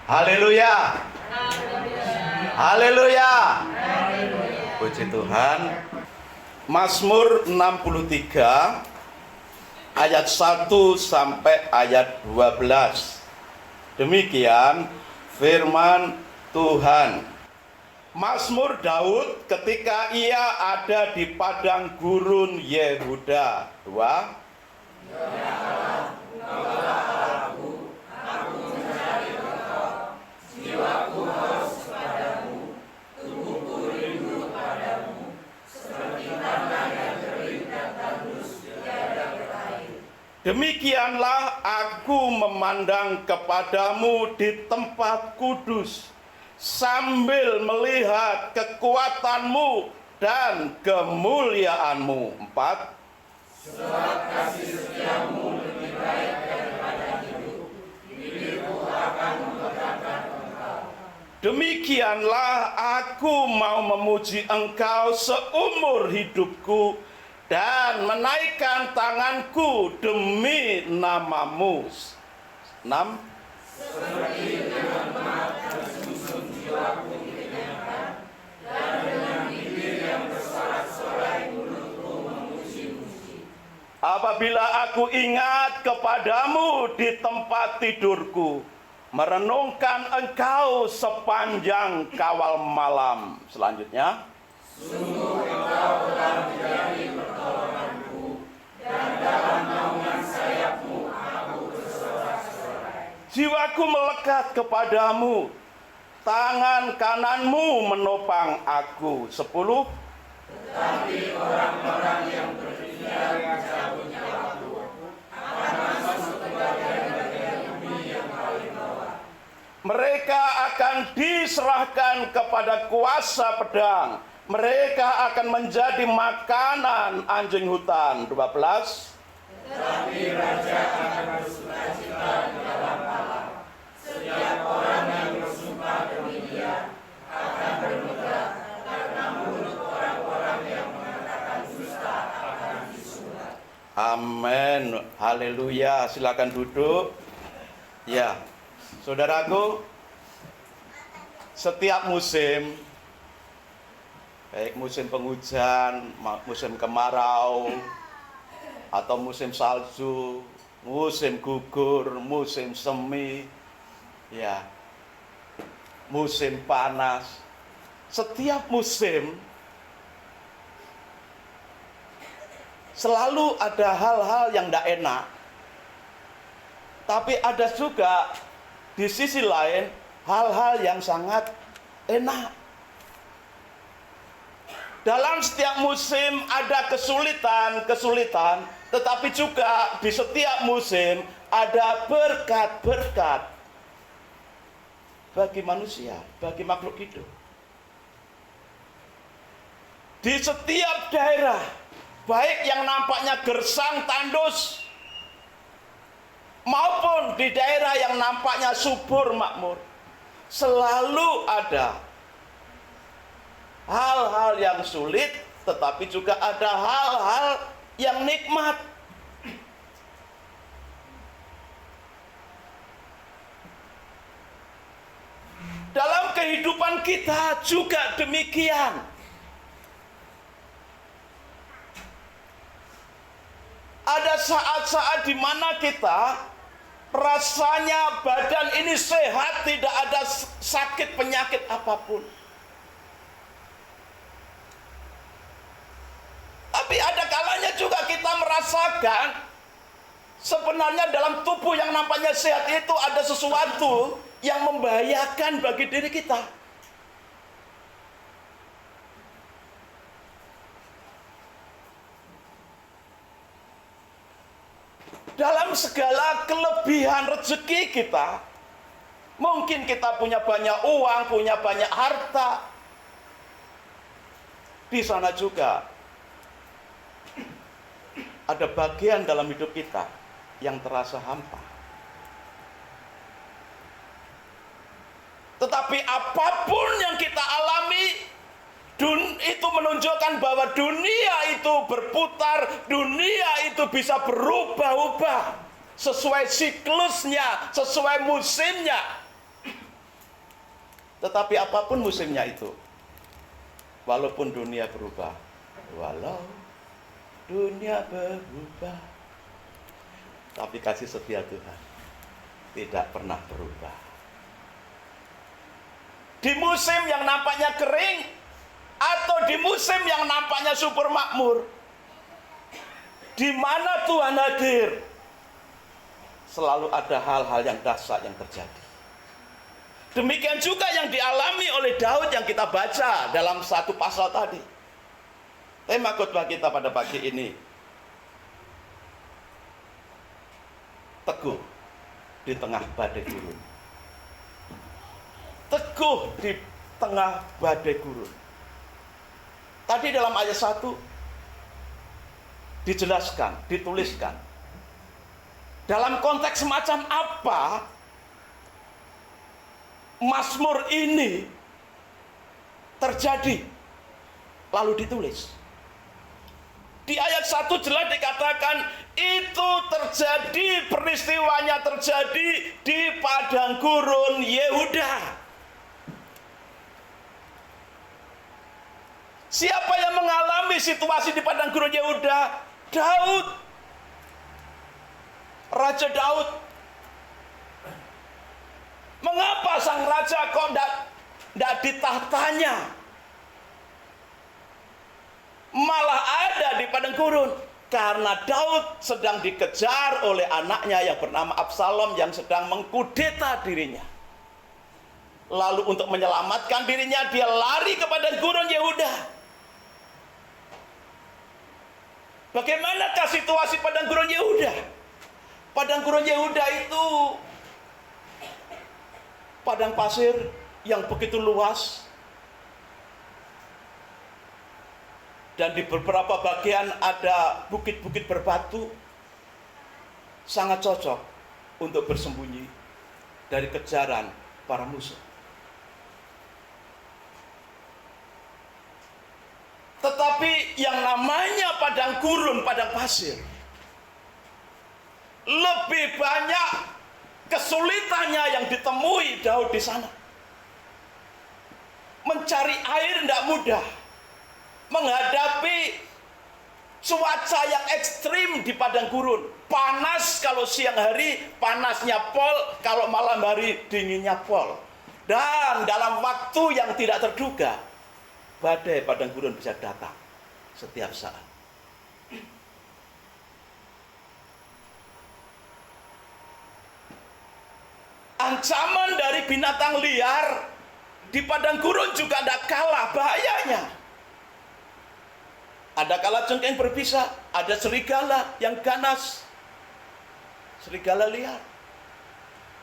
Haleluya. Haleluya. Puji Tuhan. Mazmur 63 ayat 1 sampai ayat 12. Demikian firman Tuhan. Mazmur Daud ketika ia ada di padang gurun Yehuda. 2. Demikianlah aku memandang kepadamu di tempat kudus, sambil melihat kekuatanmu dan kemuliaanmu. 4. Sebab kasih setiamu lebih baik daripada hidup, bibirku akan memegangkan engkau. Demikianlah aku mau memuji engkau seumur hidupku, dan menaikkan tanganku demi namamu. 6. Seperti dengan emas tersusun jiwaku dikenyangkan, dan dengan bibir yang bersorak-sorai mulutku memuji-muji. Apabila aku ingat kepadamu di tempat tidurku, merenungkan engkau sepanjang kawal malam. Selanjutnya. Sungguh engkau telah menjadi pertolonganku, dan dalam naungan sayapmu aku bersorak-sorai. Jiwaku melekat kepadamu, tangan kananmu menopang aku. 10. Tetapi orang-orang yang berpikir mencabut nyawaku akan masuk ke bagian-bagian bumi yang paling bawah. Mereka akan diserahkan kepada kuasa pedang. Mereka akan menjadi makanan anjing hutan. 12. Tetapi raja akan bersukacita di dalam Allah. Setiap orang yang bersumpah demi dia akan bermegah, karena mulut orang-orang yang mengatakan dusta akan disunat. Amin. Haleluya. Silakan duduk. Ya, saudaraku, setiap musim, baik musim penghujan, musim kemarau, atau musim salju, musim gugur, musim semi, ya, musim panas. Setiap musim selalu ada hal-hal yang tidak enak. Tapi ada juga di sisi lain hal-hal yang sangat enak. Dalam setiap musim ada kesulitan, tetapi juga di setiap musim ada berkat-berkat bagi manusia, bagi makhluk hidup. Di setiap daerah, baik yang nampaknya gersang tandus, maupun di daerah yang nampaknya subur makmur, selalu ada hal-hal yang sulit, tetapi juga ada hal-hal yang nikmat. Dalam kehidupan kita juga demikian. Ada saat-saat di mana kita rasanya badan ini sehat, tidak ada sakit penyakit apapun. Tapi ada kalanya juga kita merasakan sebenarnya dalam tubuh yang nampaknya sehat itu ada sesuatu yang membahayakan bagi diri kita. Dalam segala kelebihan rezeki kita, mungkin kita punya banyak uang, punya banyak harta. Di sana juga ada bagian dalam hidup kita yang terasa hampa. Tetapi apapun yang kita alami, itu menunjukkan bahwa dunia itu berputar, dunia itu bisa berubah-ubah sesuai siklusnya, sesuai musimnya. Tetapi apapun musimnya itu, walaupun dunia berubah, walau dunia berubah, tapi kasih setia Tuhan tidak pernah berubah. Di musim yang nampaknya kering, atau di musim yang nampaknya subur makmur, di mana Tuhan hadir, selalu ada hal-hal yang dahsyat yang terjadi. Demikian juga yang dialami oleh Daud yang kita baca dalam satu pasal tadi. Tema khotbah kita pada pagi ini, teguh di tengah badai gurun. Teguh di tengah badai gurun. Tadi dalam ayat 1 dijelaskan, dituliskan, dalam konteks semacam apa Mazmur ini terjadi, lalu ditulis. Di ayat 1 jelas dikatakan itu terjadi, peristiwanya terjadi di padang gurun Yehuda. Siapa yang mengalami situasi di padang gurun Yehuda? Daud. Raja Daud. Mengapa sang raja kok tidak ditahtanya? Malah ada di padang gurun. Karena Daud sedang dikejar oleh anaknya yang bernama Absalom yang sedang mengkudeta dirinya. Lalu untuk menyelamatkan dirinya, dia lari ke padang gurun Yehuda. Bagaimanakah situasi padang gurun Yehuda? Padang gurun Yehuda itu padang pasir yang begitu luas, dan di beberapa bagian ada bukit-bukit berbatu, sangat cocok untuk bersembunyi dari kejaran para musuh. Tetapi yang namanya padang gurun, padang pasir, lebih banyak kesulitannya yang ditemui Daud di sana. Mencari air tidak mudah. Menghadapi cuaca yang ekstrim di padang gurun. Panas kalau siang hari, panasnya pol, kalau malam hari dinginnya pol. Dan dalam waktu yang tidak terduga, badai padang gurun bisa datang setiap saat. Ancaman dari binatang liar di padang gurun juga tidak kalah bahayanya. Ada kalajengking berbisa, ada serigala yang ganas, serigala liar.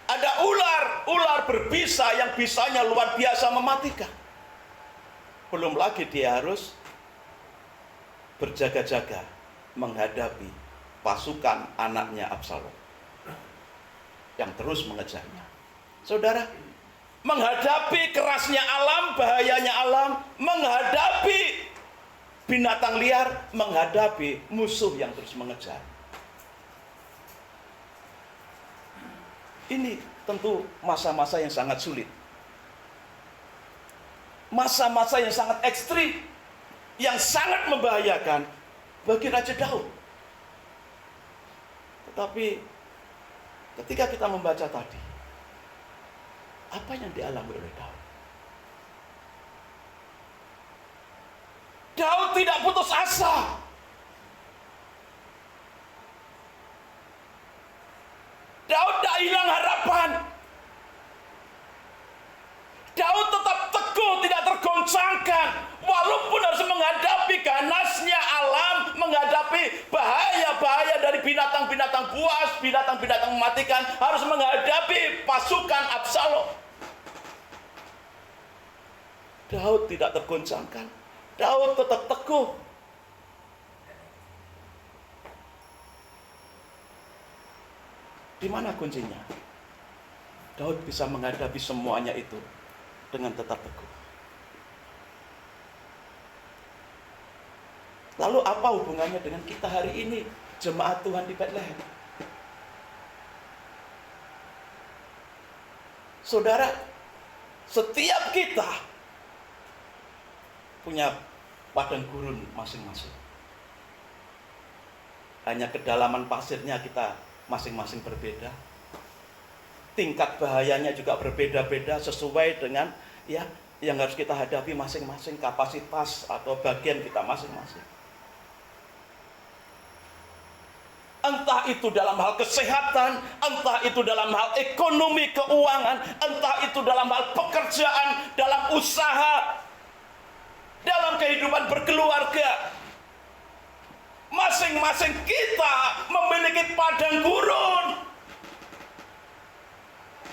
Ada ular berbisa yang bisanya luar biasa mematikan. Belum lagi dia harus berjaga-jaga menghadapi pasukan anaknya Absalom yang terus mengejarnya. Saudara, menghadapi kerasnya alam, bahayanya alam, menghadapi binatang liar, menghadapi musuh yang terus mengejar. Ini tentu masa-masa yang sangat sulit. Masa-masa yang sangat ekstrim, yang sangat membahayakan bagi Raja Daud. Tetapi ketika kita membaca tadi, apa yang dialami oleh Daud? Daud tidak putus asa. Daud tidak hilang harapan. Daud tetap teguh, tidak tergoncangkan. Walaupun harus menghadapi ganasnya alam, menghadapi bahaya-bahaya dari binatang-binatang buas, binatang-binatang mematikan, harus menghadapi pasukan Absalom. Daud tidak tergoncangkan. Daud tetap teguh. Di mana kuncinya? Daud bisa menghadapi semuanya itu dengan tetap teguh. Lalu apa hubungannya dengan kita hari ini, jemaat Tuhan di Bethlehem? Saudara, Setiap kita punya padang gurun masing-masing. Hanya kedalaman pasirnya kita masing-masing berbeda. Tingkat bahayanya juga berbeda-beda sesuai dengan ya yang harus kita hadapi masing-masing, kapasitas atau bagian kita masing-masing. Entah itu dalam hal kesehatan, entah itu dalam hal ekonomi, keuangan, entah itu dalam hal pekerjaan, dalam usaha, dalam kehidupan berkeluarga. Masing-masing kita memiliki padang gurun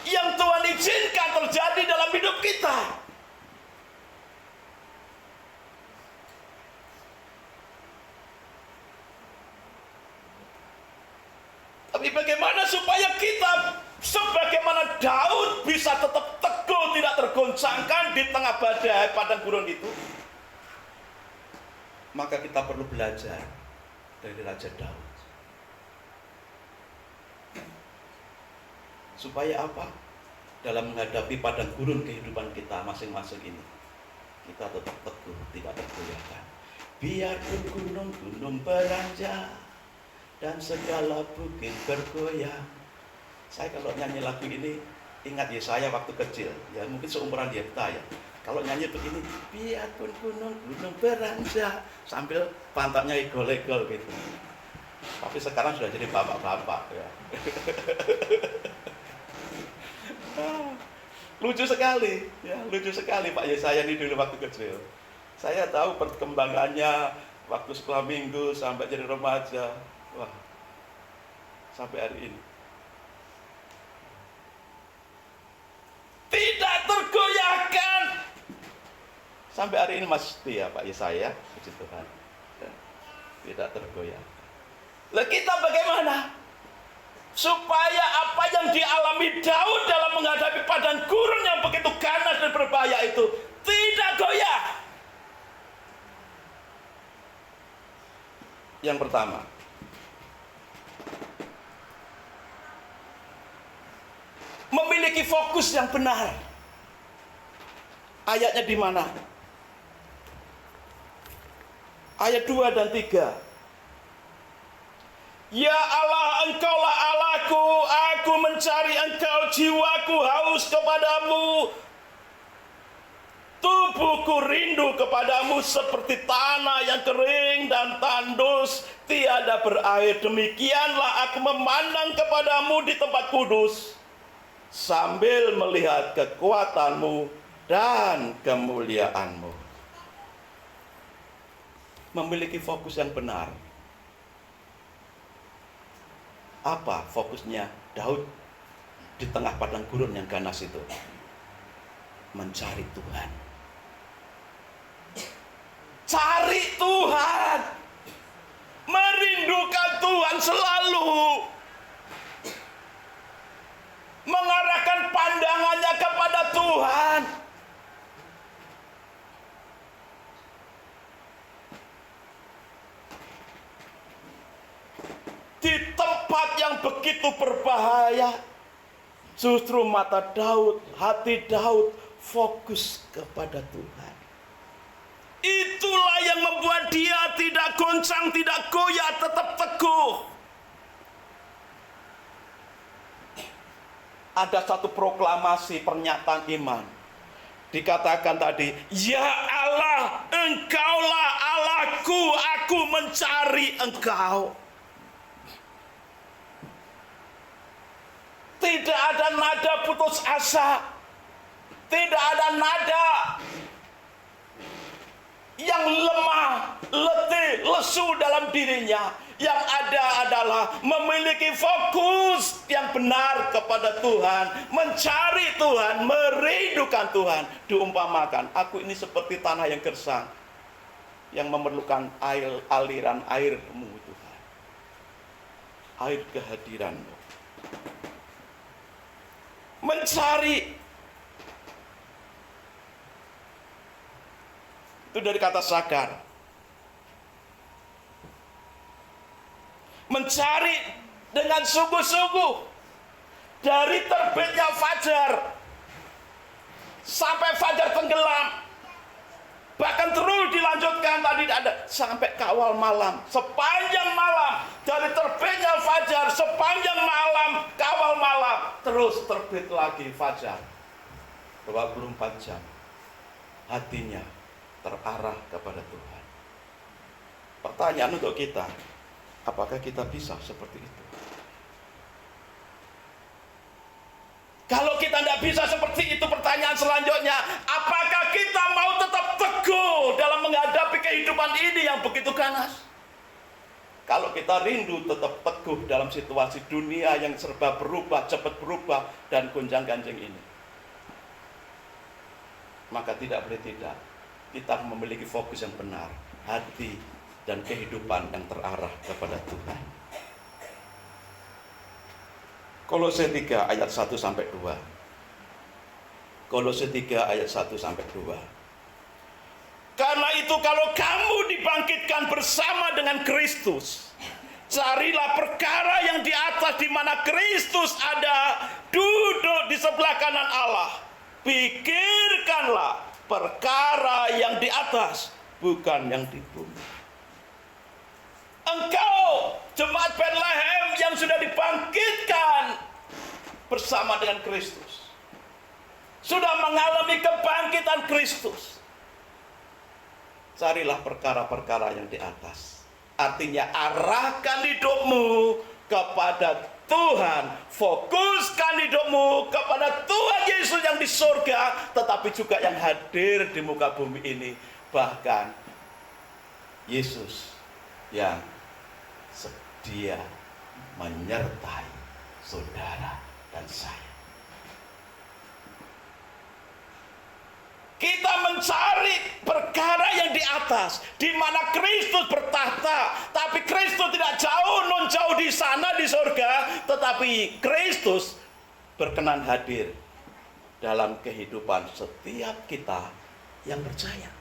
yang Tuhan izinkan terjadi dalam hidup kita. Tapi bagaimana supaya kita sebagaimana Daud bisa tetap teguh, tidak tergoncangkan di tengah badai padang gurun itu? Maka kita perlu belajar dari Raja Daud. Supaya apa? Dalam menghadapi padang gurun kehidupan kita masing-masing ini, kita tetap teguh, tidak tergoyahkan. Biarpun gunung-gunung beranjak dan segala bukit bergoyang. Saya kalau nyanyi lagu ini ingat Yesaya waktu kecil, ya mungkin seumuran Yefta ya. Kalau nyanyi begini, biarpun gunung-gunung beranjak, sambil pantatnya igol-igol gitu. Tapi sekarang sudah jadi bapak-bapak ya. Lucu sekali, ya lucu sekali Pak Yesaya ini dulu waktu kecil. Saya tahu perkembangannya waktu sekolah minggu sampai jadi remaja. Wah, sampai hari ini tidak tergoyahkan. Sampai hari ini masih setia Pak Yesaya, puji Tuhan, tidak tergoyahkan. Lah kita bagaimana? Supaya apa yang dialami Daud dalam menghadapi padang gurun yang begitu ganas dan berbahaya itu tidak goyah. Yang pertama, memiliki fokus yang benar. Ayatnya di mana? Ayat 2 dan 3. Ya Allah, Engkaulah Allahku, aku mencari Engkau, jiwaku haus kepadamu. Tubuhku rindu kepadamu seperti tanah yang kering dan tandus, tiada berair. Demikianlah aku memandang kepadamu di tempat kudus, sambil melihat kekuatanmu dan kemuliaanmu. Memiliki fokus yang benar. Apa fokusnya Daud di tengah padang gurun yang ganas itu? Mencari Tuhan. Cari Tuhan. Merindukan Tuhan selalu. Mengarahkan pandangannya kepada Tuhan. Di tempat yang begitu berbahaya, justru mata Daud, hati Daud fokus kepada Tuhan. Itulah yang membuat dia tidak goncang, tidak goyah, tetap teguh. Ada satu proklamasi pernyataan iman. Dikatakan tadi, ya Allah, Engkaulah Allahku, aku mencari Engkau. Tidak ada nada putus asa. Tidak ada nada yang lemah, letih, lesu dalam dirinya. Yang ada adalah memiliki fokus yang benar kepada Tuhan, mencari Tuhan, merindukan Tuhan. Diumpamakan, aku ini seperti tanah yang gersang, yang memerlukan aliran air-Mu Tuhan, air kehadiran-Mu. Mencari, itu dari kata sakar. Mencari dengan sungguh-sungguh dari terbitnya fajar sampai fajar tenggelam. Bahkan terus dilanjutkan tadi ada sampai kawal malam, sepanjang malam dari terbitnya fajar, sepanjang malam kawal malam, terus terbit lagi fajar. 24 jam hatinya terarah kepada Tuhan. Pertanyaan untuk kita, apakah kita bisa seperti itu? Kalau kita tidak bisa seperti itu, pertanyaan selanjutnya, apakah kita mau tetap teguh dalam menghadapi kehidupan ini yang begitu ganas? Kalau kita rindu tetap teguh dalam situasi dunia yang serba berubah, cepat berubah, dan gonjang-ganjing ini, maka tidak boleh tidak, kita memiliki fokus yang benar, hati dan kehidupan yang terarah kepada Tuhan. Kolose 3 ayat 1 sampai 2. Kolose 3 ayat 1 sampai 2. Karena itu kalau kamu dibangkitkan bersama dengan Kristus, carilah perkara yang di atas di mana Kristus ada, duduk di sebelah kanan Allah. Pikirkanlah perkara yang di atas, bukan yang di bumi. Engkau, jemaat Bethlehem yang sudah dibangkitkan bersama dengan Kristus, sudah mengalami kebangkitan Kristus, carilah perkara-perkara yang di atas. Artinya arahkan hidupmu kepada Tuhan, fokuskan hidupmu kepada Tuhan Yesus yang di surga, tetapi juga yang hadir di muka bumi ini. Bahkan Yesus yang sedia menyertai saudara dan saya. Kita mencari perkara yang di atas, di mana Kristus bertahta. Tapi Kristus tidak jauh, non jauh di sana di surga, tetapi Kristus berkenan hadir dalam kehidupan setiap kita yang percaya.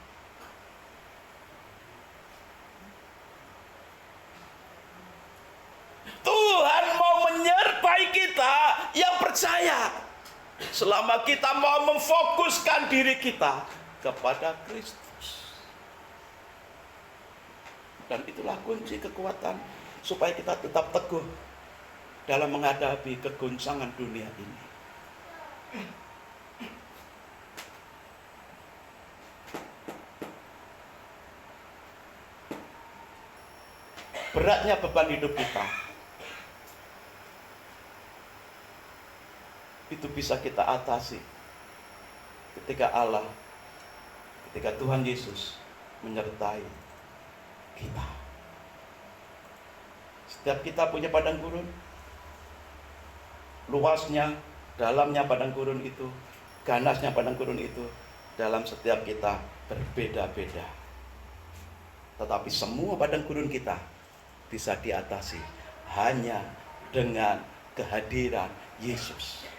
Tuhan mau menyertai kita yang percaya. Selama kita mau memfokuskan diri kita kepada Kristus. Dan itulah kunci kekuatan supaya kita tetap teguh dalam menghadapi kegoncangan dunia ini. Beratnya beban hidup kita itu bisa kita atasi ketika Allah, ketika Tuhan Yesus menyertai kita. Setiap kita punya padang gurun, luasnya, dalamnya padang gurun itu, ganasnya padang gurun itu, dalam setiap kita berbeda-beda. Tetapi semua padang gurun kita bisa diatasi hanya dengan kehadiran Yesus.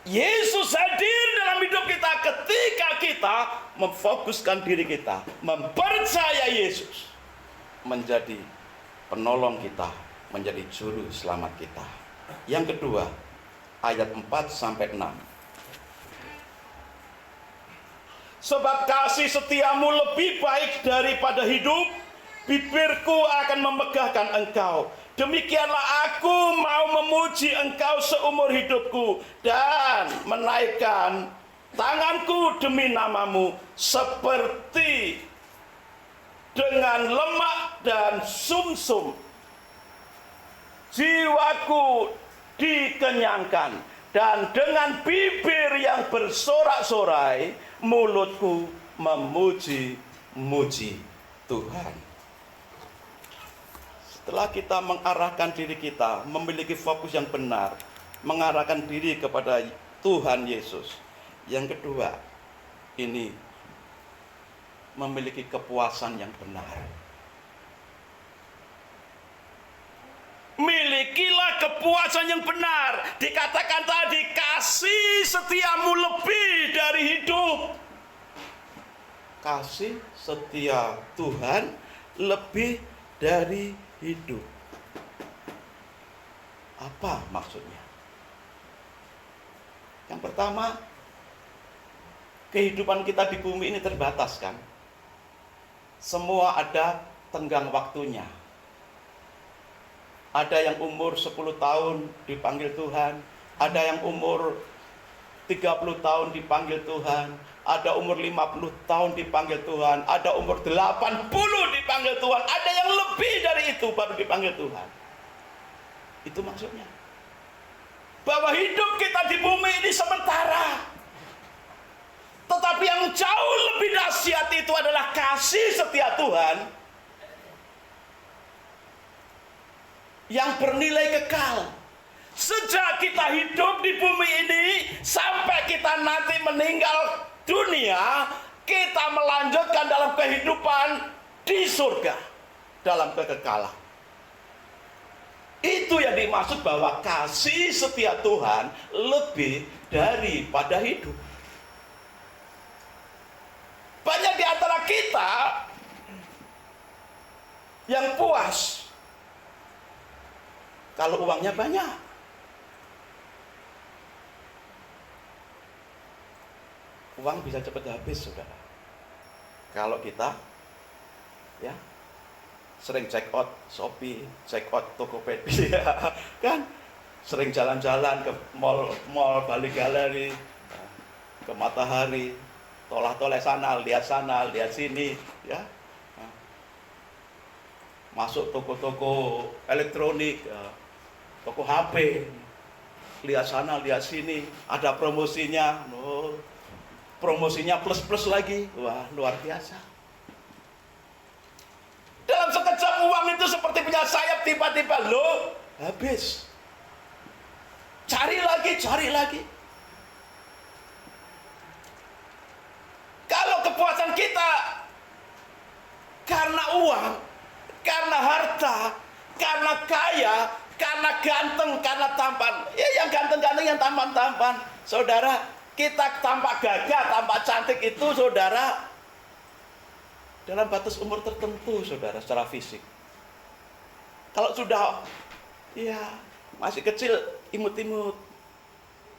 Yesus hadir dalam hidup kita ketika kita memfokuskan diri kita, mempercaya Yesus menjadi penolong kita, menjadi juru selamat kita. Yang kedua, ayat 4 sampai 6. Sebab kasih setiamu lebih baik daripada hidup, bibirku akan memegahkan engkau. Demikianlah aku mau memuji engkau seumur hidupku dan menaikkan tanganku demi namamu seperti dengan lemak dan sumsum. Jiwaku dikenyangkan dan dengan bibir yang bersorak-sorai mulutku memuji-muji Tuhan. Setelah kita mengarahkan diri kita, memiliki fokus yang benar, mengarahkan diri kepada Tuhan Yesus. Yang kedua, ini memiliki kepuasan yang benar. Milikilah kepuasan yang benar. Dikatakan tadi, kasih setiamu lebih dari hidup. Kasih setia Tuhan lebih dari hidup. Apa maksudnya? Yang pertama, kehidupan kita di bumi ini terbatas kan. Semua ada tenggang waktunya. Ada yang umur 10 tahun dipanggil Tuhan, ada yang umur 30 tahun dipanggil Tuhan, ada umur 50 tahun dipanggil Tuhan, ada umur 80 dipanggil Tuhan, ada yang lebih dari itu baru dipanggil Tuhan. Itu maksudnya. Bahwa hidup kita di bumi ini sementara. Tetapi yang jauh lebih dahsyat itu adalah kasih setia Tuhan yang bernilai kekal. Sejak kita hidup di bumi ini sampai kita nanti meninggal dunia, kita melanjutkan dalam kehidupan di surga, dalam kekekalan. Itu yang dimaksud bahwa kasih setia Tuhan lebih daripada hidup. Banyak di antara kita yang puas kalau uangnya banyak. Uang bisa cepat habis, saudara. Kalau kita ya sering check out Shopee, check out Tokopedia, kan? Sering jalan-jalan ke mall Bali Galeri, ke Matahari, toleh-toleh sana, lihat sini, ya. Masuk toko-toko elektronik, toko HP, lihat sana, lihat sini, ada promosinya, promosinya plus lagi, wah luar biasa. Dalam sekejap uang itu seperti punya sayap, tiba-tiba habis. Cari lagi. Kalau kepuasan kita karena uang, karena harta, karena kaya, karena ganteng, karena tampan, ya yang ganteng-ganteng, yang tampan-tampan, saudara, kita tampak gagah, tampak cantik itu, saudara, dalam batas umur tertentu, saudara, secara fisik. Kalau sudah, ya masih kecil, imut-imut,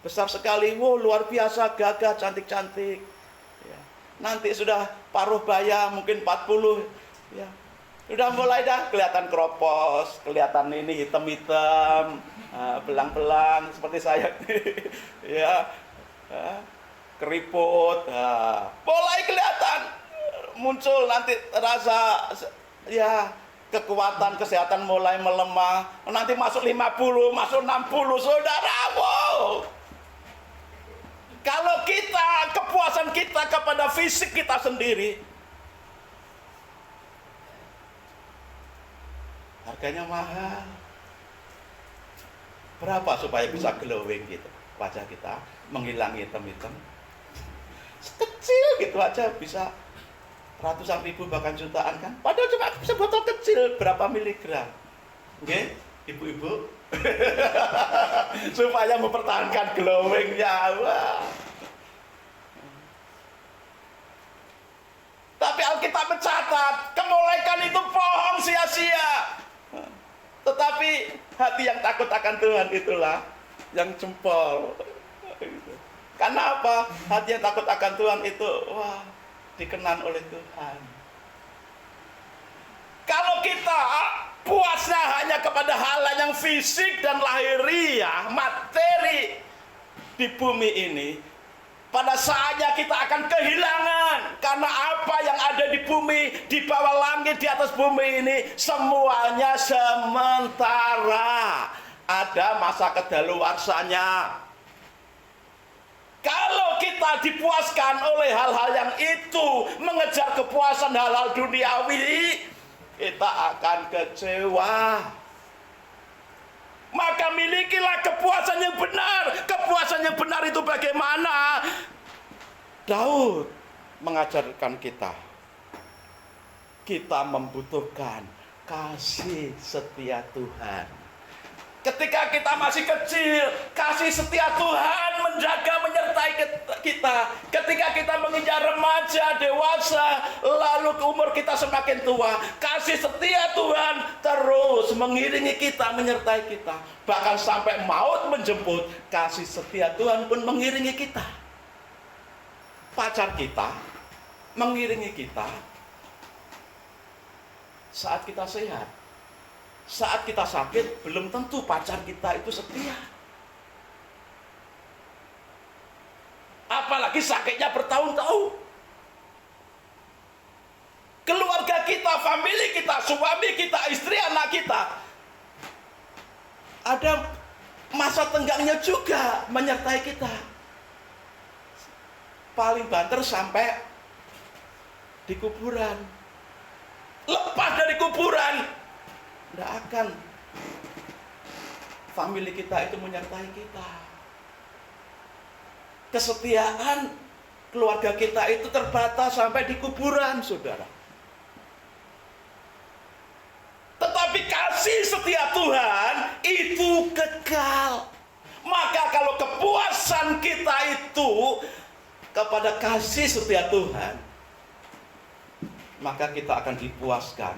besar sekali, wow luar biasa, gagah, cantik-cantik. Ya. Nanti sudah paruh baya, mungkin 40, ya. Udah mulai dah kelihatan keropos, kelihatan ini hitam-hitam, belang-belang seperti saya, ya, keriput, mulai kelihatan muncul nanti rasa, ya, kekuatan kesehatan mulai melemah, nanti masuk 50, masuk 60, saudara, wow. Kalau kita, kepuasan kita kepada fisik kita sendiri, harganya mahal. Berapa supaya bisa glowing gitu wajah kita, menghilangi hitam-hitam? Kecil gitu aja bisa ratusan ribu bahkan jutaan kan? Padahal cuma sebotol kecil, berapa miligram? Oke, ibu-ibu, supaya mempertahankan glowingnya. Wah. Tapi Alkitab mencatat, kemolekan itu bohong, sia-sia. Tetapi hati yang takut akan Tuhan itulah yang jempol. Karena apa? Hati yang takut akan Tuhan itu, wah, dikenan oleh Tuhan. Kalau kita puasnya hanya kepada hal yang fisik dan lahiriah, materi di bumi ini, pada saatnya kita akan kehilangan. Karena apa yang ada di bumi, di bawah langit, di atas bumi ini, semuanya sementara. Ada masa kedaluarsanya. Kalau kita dipuaskan oleh hal-hal yang itu, mengejar kepuasan hal-hal duniawi, kita akan kecewa. Maka milikilah kepuasan yang benar. Kepuasan yang benar itu bagaimana? Daud mengajarkan kita. Kita membutuhkan kasih setia Tuhan. Ketika kita masih kecil, kasih setia Tuhan menjaga, menyertai kita. Ketika kita menginjak remaja, dewasa, lalu umur kita semakin tua, kasih setia Tuhan terus mengiringi kita, menyertai kita. Bahkan sampai maut menjemput, kasih setia Tuhan pun mengiringi kita. pacar kita mengiringi kita saat kita sehat. Saat kita sakit, belum tentu pacar kita itu setia. Apalagi sakitnya bertahun-tahun. Keluarga kita, famili kita, suami kita, istri, anak kita, ada masa tenggangnya juga menyertai kita. Paling banter sampai di kuburan. Lepas dari kuburan, tidak akan famili kita itu menyertai kita. Kesetiaan keluarga kita itu terbatas sampai di kuburan, saudara. Tetapi kasih setia Tuhan itu kekal. Maka kalau kepuasan kita itu kepada kasih setia Tuhan, maka kita akan dipuaskan.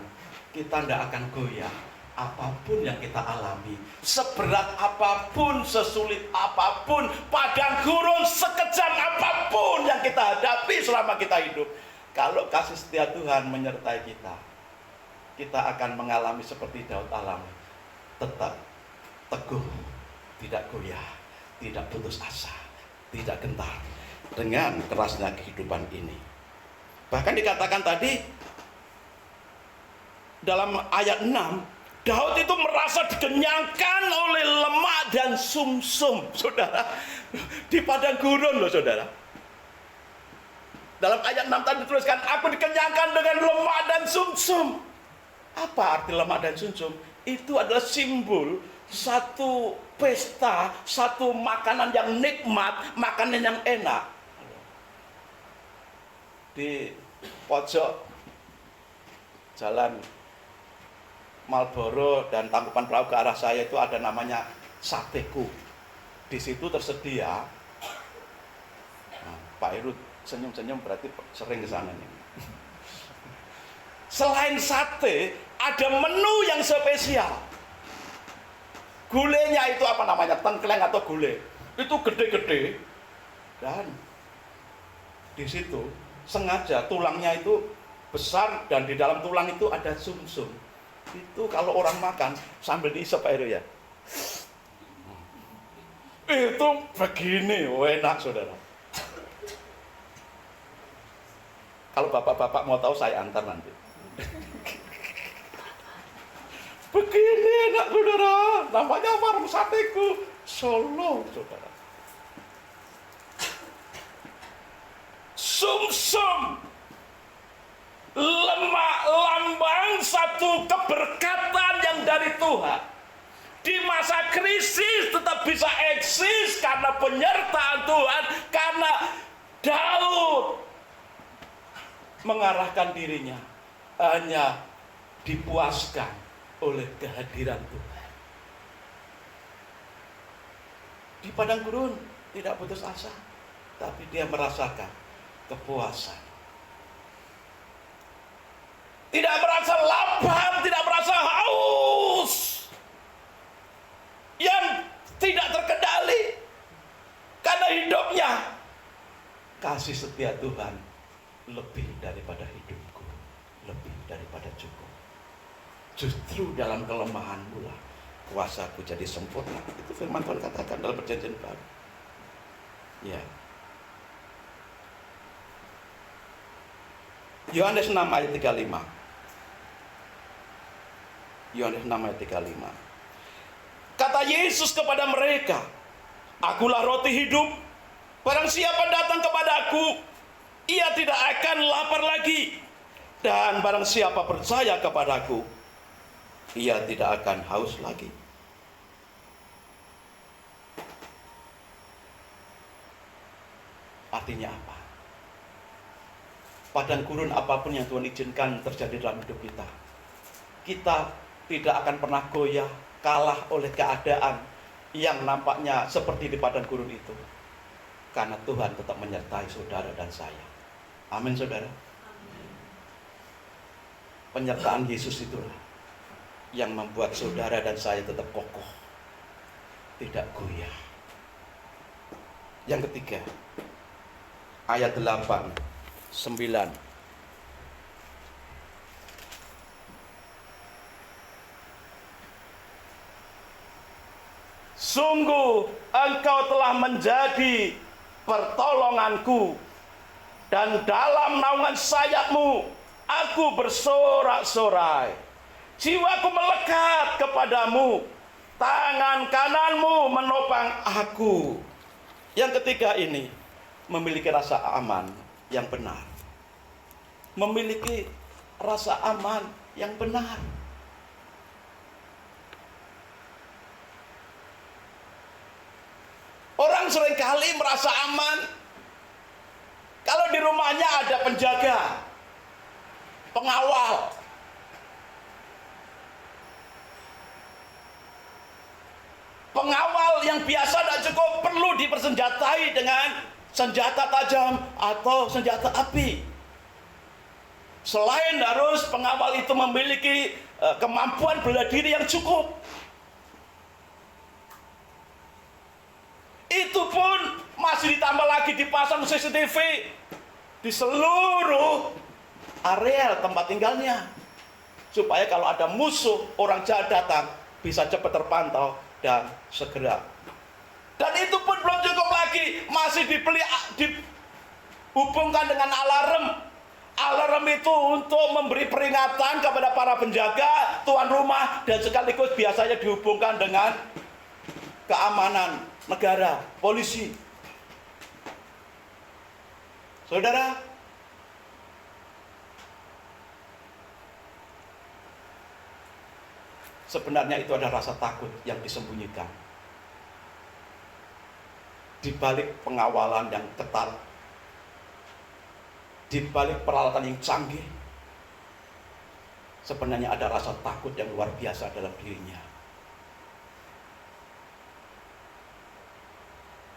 Kita tidak akan goyah. Apapun yang kita alami, seberat apapun, sesulit apapun, padang gurun sekejam apapun yang kita hadapi selama kita hidup, kalau kasih setia Tuhan menyertai kita, kita akan mengalami seperti Daud alami, tetap teguh, tidak goyah, tidak putus asa, tidak gentar dengan kerasnya kehidupan ini. Bahkan dikatakan tadi dalam ayat 6, Daud itu merasa dikenyangkan oleh lemak dan sumsum, saudara. Di padang gurun loh, saudara. Dalam ayat 6 tadi dituliskan, aku dikenyangkan dengan lemak dan sumsum. Apa arti lemak dan sumsum? Itu adalah simbol satu pesta, satu makanan yang nikmat, makanan yang enak. Di pojok jalan Malboro dan Tangkuban Perahu ke arah saya itu ada namanya Sateku. Di situ tersedia. Nah, Pak Heru senyum-senyum berarti sering ke sana nih. Selain sate, ada menu yang spesial. Gulenya itu apa namanya? Tengkleng atau gulai. Itu gede-gede. Dan di situ sengaja tulangnya itu besar dan di dalam tulang itu ada sumsum. Itu kalau orang makan sambil diisep air ya. Itu begini, enak saudara. Kalau bapak-bapak mau tahu saya antar nanti. Begini enak saudara, namanya warung sateku Solo saudara. Sumsum, lemak lambang satu keberkatan yang dari Tuhan. Di masa krisis tetap bisa eksis karena penyertaan Tuhan, karena Daud mengarahkan dirinya hanya dipuaskan oleh kehadiran Tuhan. Di padang gurun tidak putus asa, tapi dia merasakan kepuasan. Tidak merasa lapar, tidak merasa haus yang tidak terkendali, karena hidupnya kasih setia Tuhan lebih daripada hidupku, lebih daripada cukup. Justru dalam kelemahanmu lah kuasaku jadi sempurna. Itu firman Tuhan katakan dalam perjanjian baru. Ya. Yohanes 6 ayat 35. Yohanes 6 ayat 35. Kata Yesus kepada mereka, akulah roti hidup. Barang siapa datang kepadaku, ia tidak akan lapar lagi. Dan barang siapa percaya kepadaku, ia tidak akan haus lagi. Artinya apa? Padang gurun apapun yang Tuhan izinkan terjadi dalam hidup kita, kita tidak akan pernah goyah, kalah oleh keadaan yang nampaknya seperti di padang gurun itu, karena Tuhan tetap menyertai saudara dan saya. Amin saudara. Penyertaan Yesus itulah yang membuat saudara dan saya tetap kokoh, tidak goyah. Yang ketiga, ayat 8, 9. Sungguh engkau telah menjadi pertolonganku, dan dalam naungan sayapmu aku bersorak-sorai. Jiwaku melekat kepadamu, tangan kananmu menopang aku. Yang ketiga ini, memiliki rasa aman yang benar. Memiliki rasa aman yang benar. Orang seringkali merasa aman kalau di rumahnya ada penjaga, pengawal. Pengawal yang biasa tidak cukup, perlu dipersenjatai dengan senjata tajam atau senjata api. Selain harus pengawal itu memiliki kemampuan bela diri yang cukup, itu pun masih ditambah lagi dipasang CCTV di seluruh area tempat tinggalnya, supaya kalau ada musuh, orang jahat datang, bisa cepat terpantau dan segera. Dan itu pun belum cukup lagi, masih dihubungkan dengan alarm. Alarm itu untuk memberi peringatan kepada para penjaga, tuan rumah, dan sekaligus biasanya dihubungkan dengan keamanan negara, polisi. Saudara, sebenarnya itu ada rasa takut yang disembunyikan di balik pengawalan yang ketat, di balik peralatan yang canggih. Sebenarnya ada rasa takut yang luar biasa dalam dirinya.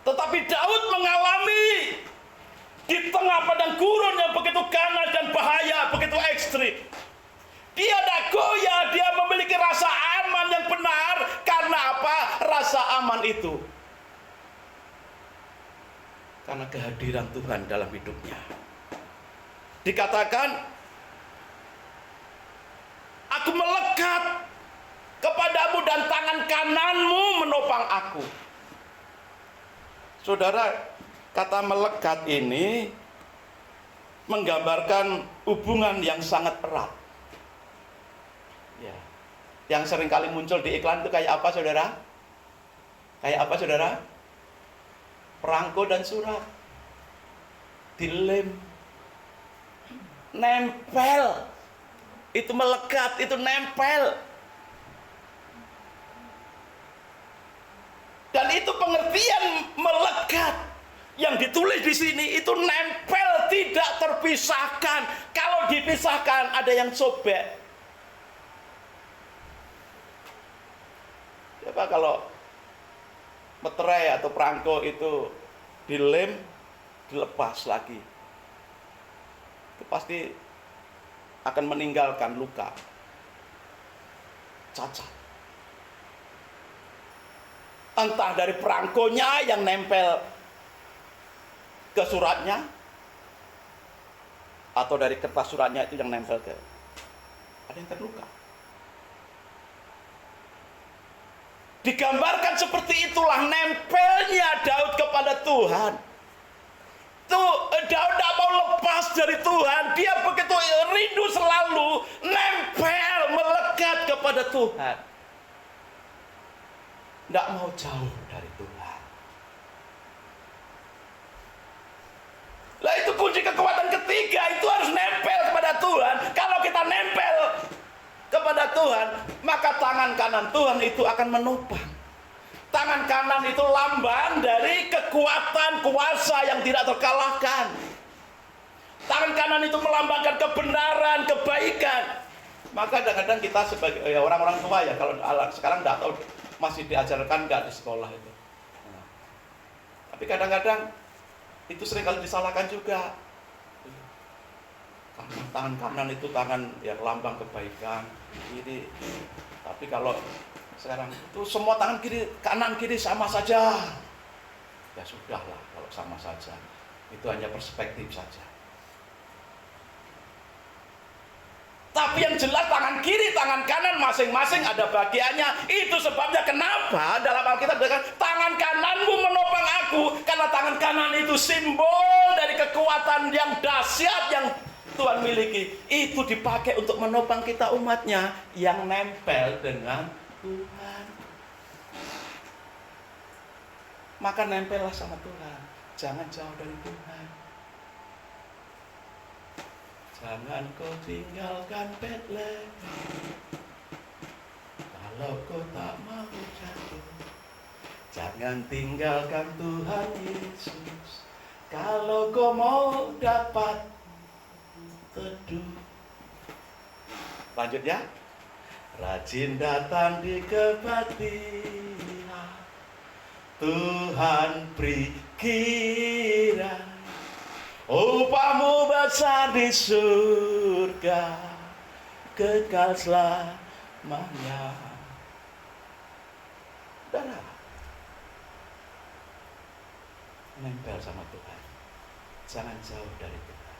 Tetapi Daud mengalami di tengah padang gurun yang begitu ganas dan bahaya, begitu ekstrim, dia tidak goyah, dia memiliki rasa aman yang benar. Karena apa? Rasa aman itu karena kehadiran Tuhan dalam hidupnya. Dikatakan, aku melekat kepadamu dan tangan kananmu menopang aku. Saudara, kata melekat ini menggambarkan hubungan yang sangat erat. Ya. Yang sering kali muncul di iklan itu kayak apa, saudara? Kayak apa, saudara? Perangko dan surat. Dilem. Nempel. Itu melekat, itu nempel. Dan itu pengertian melekat yang ditulis di sini, itu nempel, tidak terpisahkan. Kalau dipisahkan ada yang sobek. Coba kalau meterai atau perangko itu dilem, dilepas lagi, itu pasti akan meninggalkan luka, cacat. Entah dari perangkonya yang nempel ke suratnya, atau dari kertas suratnya itu yang nempel ke, ada yang terluka. Digambarkan seperti itulah nempelnya Daud kepada Tuhan. Tuh, Daud tidak mau lepas dari Tuhan. Dia begitu rindu selalu nempel, melekat kepada Tuhan. Tidak mau jauh dari Tuhan. Lah itu kunci kekuatan ketiga, itu harus nempel kepada Tuhan. Kalau kita nempel kepada Tuhan, maka tangan kanan Tuhan itu akan menopang. Tangan kanan itu lambang dari kekuatan kuasa yang tidak terkalahkan. Tangan kanan itu melambangkan kebenaran, kebaikan. Maka kadang-kadang kita sebagai orang-orang tua ya, kalau sekarang tidak tahu, masih diajarkan nggak di sekolah itu. Nah, tapi kadang-kadang itu seringkali disalahkan juga. Karena tangan kanan itu tangan yang lambang kebaikan, kiri. Tapi kalau sekarang itu semua tangan kiri, kanan kiri sama saja. Ya sudahlah kalau sama saja. Itu hanya perspektif saja. Tapi yang jelas tangan kiri, tangan kanan masing-masing ada bagiannya. Itu sebabnya kenapa dalam Alkitab dikatakan tangan kananmu menopang aku. Karena tangan kanan itu simbol dari kekuatan yang dahsyat yang Tuhan miliki. Itu dipakai untuk menopang kita umatnya yang nempel dengan Tuhan. Maka nempellah sama Tuhan. Jangan jauh dari Tuhan. Jangan kau tinggalkan Betlehem, kalau kau tak mau jatuh. Jangan tinggalkan Tuhan Yesus, kalau kau mau dapat teduh. Lanjut ya. Rajin datang di kebaktian, Tuhan beri kiranya upahmu besar di surga, kekal selamanya. Saudara, nempel sama Tuhan, jangan jauh dari Tuhan.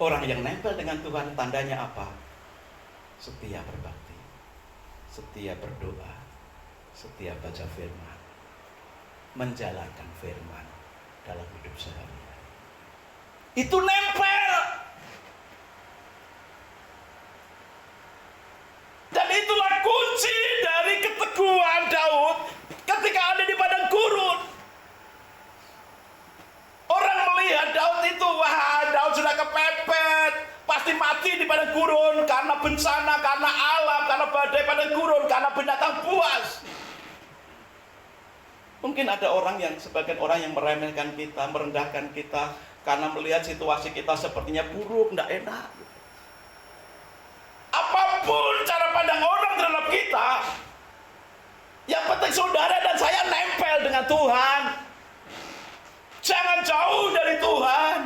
Orang yang nempel dengan Tuhan tandanya apa? Setia berbakti, setia berdoa, setia baca firman, menjalankan firman dalam hidup sehari-hari. Itu nempel. Dan itulah kunci dari keteguhan Daud ketika ada di padang gurun. Orang melihat Daud itu, wah, Daud sudah kepepet, pasti mati di padang gurun karena bencana, karena alam, karena badai padang gurun, karena binatang buas. Mungkin ada sebagian orang yang meremehkan kita, merendahkan kita karena melihat situasi kita sepertinya buruk, tidak enak. Apapun cara pandang orang terhadap kita, yang penting saudara dan saya nempel dengan Tuhan. Jangan jauh dari Tuhan,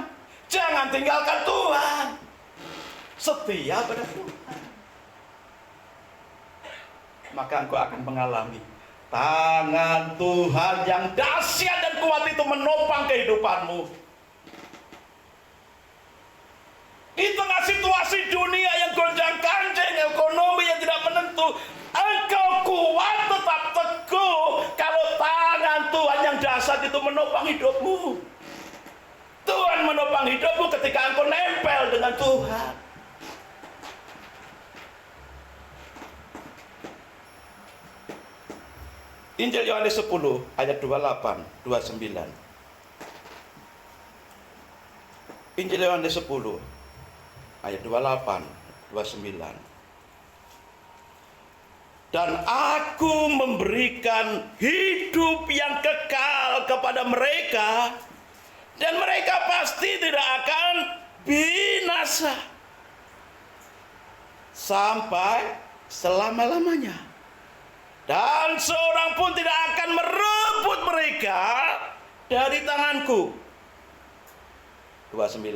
jangan tinggalkan Tuhan, setia pada Tuhan. Maka engkau akan mengalami tangan Tuhan yang dahsyat dan kuat itu menopang kehidupanmu. Di tengah situasi dunia yang gonjang-ganjing, ekonomi yang tidak menentu, engkau kuat tetap teguh kalau tangan Tuhan yang dahsyat itu menopang hidupmu. Tuhan menopang hidupmu ketika engkau nempel dengan Tuhan. Injil Yohanes 10 ayat 28, 29. Injil Yohanes 10 ayat 28, 29. Dan aku memberikan hidup yang kekal kepada mereka, dan mereka pasti tidak akan binasa sampai selama-lamanya. Dan seorang pun tidak akan merebut mereka dari tanganku. 29.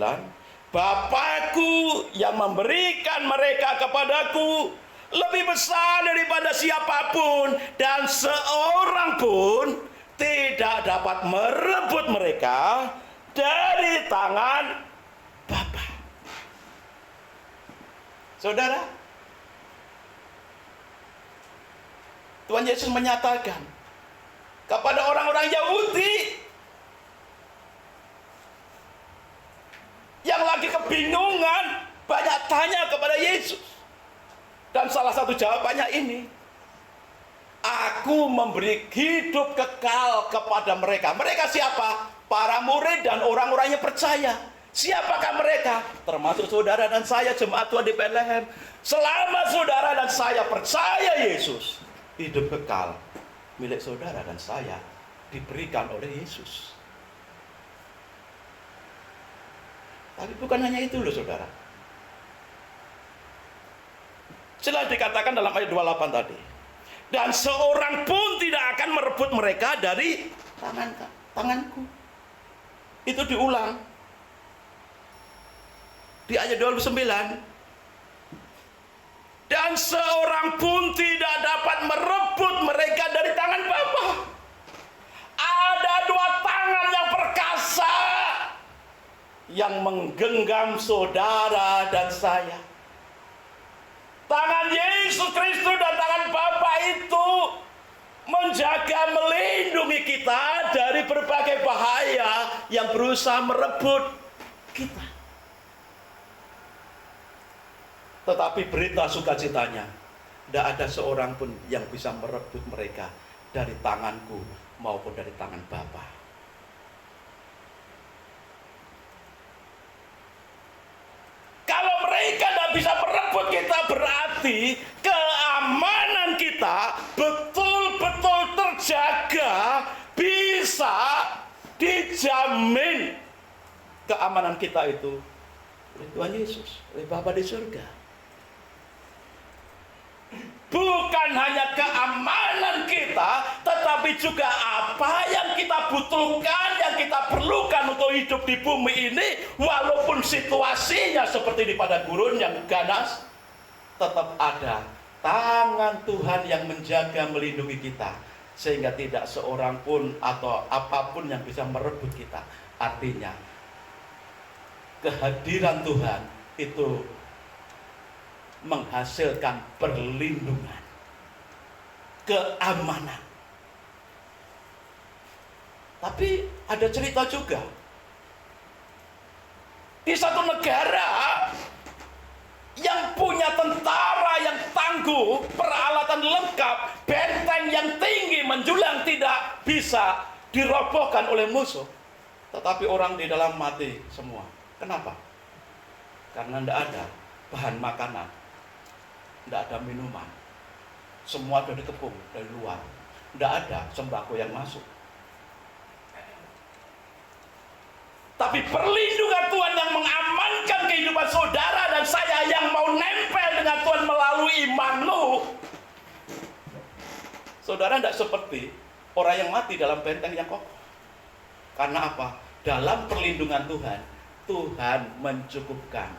Bapakku yang memberikan mereka kepadaku lebih besar daripada siapapun, dan seorang pun tidak dapat merebut mereka dari tangan Bapa. Saudara, Tuhan Yesus menyatakan kepada orang-orang Yahudi yang lagi kebingungan, banyak tanya kepada Yesus. Dan salah satu jawabannya ini, aku memberi hidup kekal kepada mereka. Mereka siapa? Para murid dan orang-orang yang percaya. Siapakah mereka? Termasuk saudara dan saya, jemaat Tuhan di Betlehem. Selama saudara dan saya percaya Yesus, hidup kekal milik saudara dan saya diberikan oleh Yesus. Tapi bukan hanya itu loh saudara. Jelas dikatakan dalam ayat 28 tadi. Dan seorang pun tidak akan merebut mereka dari tanganku. Itu diulang. Di ayat 29. Dan seorang pun tidak dapat merebut mereka dari tangan Bapa. Ada dua tangan yang perkasa yang menggenggam saudara dan saya. Tangan Yesus Kristus dan tangan Bapa itu menjaga, melindungi kita dari berbagai bahaya yang berusaha merebut kita. Tetapi berita sukacitanya, tidak ada seorang pun yang bisa merebut mereka dari tanganku maupun dari tangan Bapa. Kalau mereka tidak bisa merebut kita, berarti keamanan kita betul-betul terjaga, bisa dijamin. Keamanan kita itu oleh Tuhan Yesus, oleh Bapa di surga. Bukan hanya keamanan kita, tetapi juga apa yang kita butuhkan, yang kita perlukan untuk hidup di bumi ini. Walaupun situasinya seperti di padang gurun yang ganas, tetap ada tangan Tuhan yang menjaga, melindungi kita, sehingga tidak seorang pun atau apapun yang bisa merebut kita. Artinya kehadiran Tuhan itu menghasilkan perlindungan, keamanan. Tapi ada cerita juga. Di satu negara yang punya tentara yang tangguh, peralatan lengkap, benteng yang tinggi menjulang tidak bisa dirobohkan oleh musuh. Tetapi orang di dalam mati semua. Kenapa? Karena tidak ada bahan makanan, tidak ada minuman, semua sudah dikepung dari luar, tidak ada sembako yang masuk. Tapi perlindungan Tuhan yang mengamankan kehidupan saudara dan saya yang mau nempel dengan Tuhan melalui imanmu. Saudara tidak seperti orang yang mati dalam benteng yang kokoh. Karena apa? Dalam perlindungan Tuhan, Tuhan mencukupkan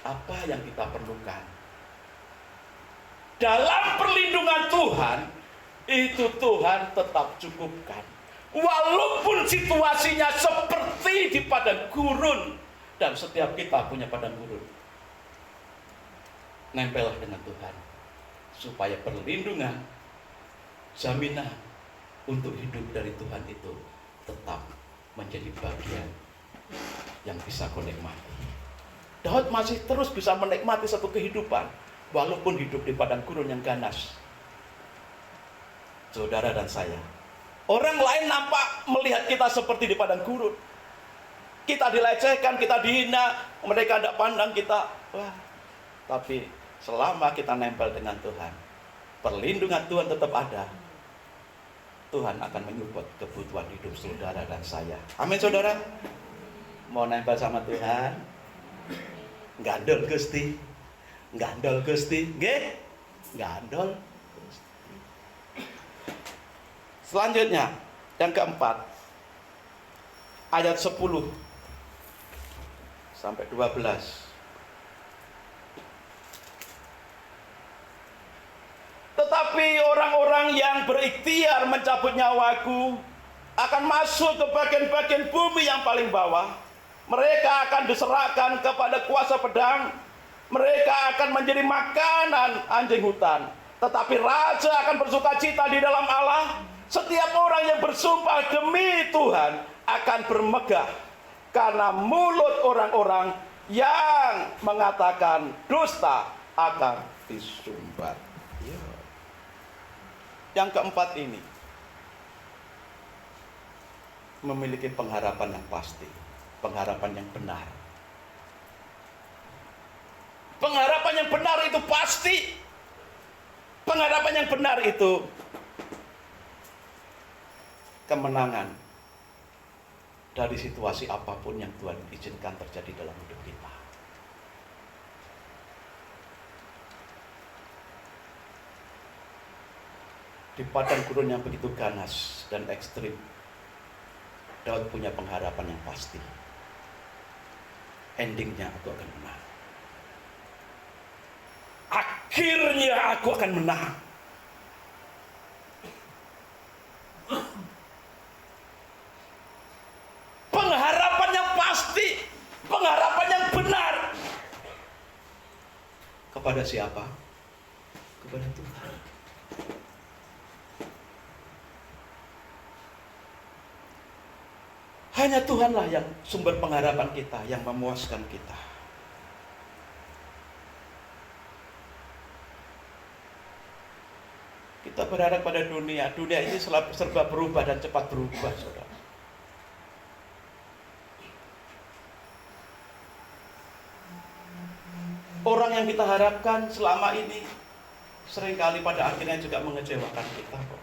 apa yang kita perlukan. Dalam perlindungan Tuhan, itu Tuhan tetap cukupkan. Walaupun situasinya seperti di padang gurun, dan setiap kita punya padang gurun. Nempellah dengan Tuhan, supaya perlindungan, jaminan untuk hidup dari Tuhan itu tetap menjadi bagian yang bisa kau nikmati. Daud masih terus bisa menikmati satu kehidupan walaupun hidup di padang gurun yang ganas. Saudara dan saya, orang lain nampak melihat kita seperti di padang gurun. Kita dilecehkan, kita dihina, mereka tidak pandang kita. Wah. Tapi selama kita nempel dengan Tuhan, perlindungan Tuhan tetap ada. Tuhan akan menyupport kebutuhan hidup saudara dan saya. Amin saudara. Mau nempel sama Tuhan, gandol Gusti, gandol Gusti, nggih, gandol Gusti. Selanjutnya, yang keempat, ayat 10 sampai 12. Tetapi orang-orang yang berikhtiar mencabut nyawaku akan masuk ke bagian-bagian bumi yang paling bawah. Mereka akan diserahkan kepada kuasa pedang. Mereka akan menjadi makanan anjing hutan. Tetapi raja akan bersukacita di dalam Allah. Setiap orang yang bersumpah demi Tuhan akan bermegah, karena mulut orang-orang yang mengatakan dusta akan disumbat. Yang keempat ini memiliki pengharapan yang pasti, pengharapan yang benar. Pengharapan yang benar itu pasti. Pengharapan yang benar itu kemenangan dari situasi apapun yang Tuhan izinkan terjadi dalam hidup kita. Di padang gurun yang begitu ganas dan ekstrim, Daud punya pengharapan yang pasti. Endingnya aku akan menang. Akhirnya aku akan menang. pasti, pengharapan yang benar. Kepada siapa? Kepada Tuhan. Hanya Tuhanlah yang sumber pengharapan kita, yang memuaskan kita. Kita berharap pada dunia. Dunia ini serba berubah dan cepat berubah, saudara. Orang yang kita harapkan selama ini seringkali pada akhirnya juga mengecewakan kita kok.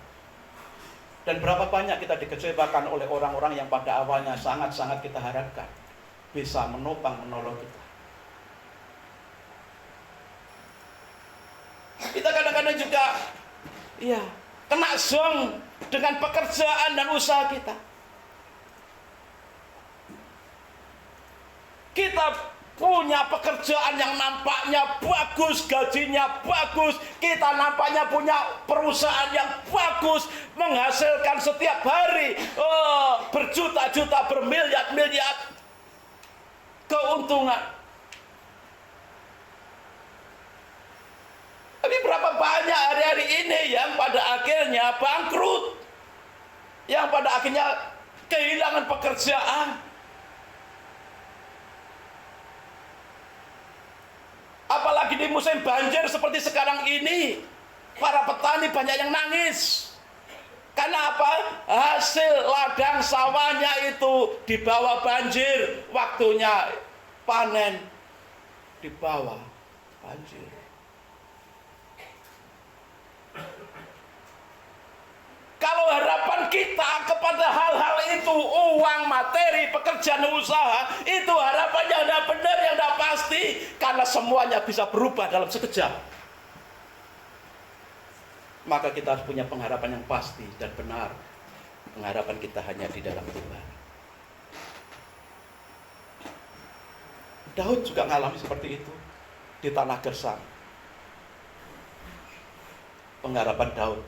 Dan berapa banyak kita dikecewakan oleh orang-orang yang pada awalnya sangat-sangat kita harapkan bisa menopang, menolong kita. Kita kadang-kadang juga kena zong dengan pekerjaan dan usaha kita. Kita punya pekerjaan yang nampaknya bagus, gajinya bagus, kita nampaknya punya perusahaan yang bagus, menghasilkan setiap hari berjuta-juta, bermiliar-miliar keuntungan. Tapi berapa banyak hari-hari ini yang pada akhirnya bangkrut, yang pada akhirnya kehilangan pekerjaan. Apalagi di musim banjir seperti sekarang ini, para petani banyak yang nangis. Karena apa? Hasil ladang sawahnya itu dibawa banjir, waktunya panen dibawa banjir. Kalau harapan kita kepada hal-hal itu, uang, materi, pekerjaan, usaha, itu harapannya tidak benar, yang tidak pasti. Karena semuanya bisa berubah dalam sekejap. Maka kita harus punya pengharapan yang pasti dan benar. Pengharapan kita hanya di dalam Tuhan. Daud juga mengalami seperti itu di tanah gersang. Pengharapan Daud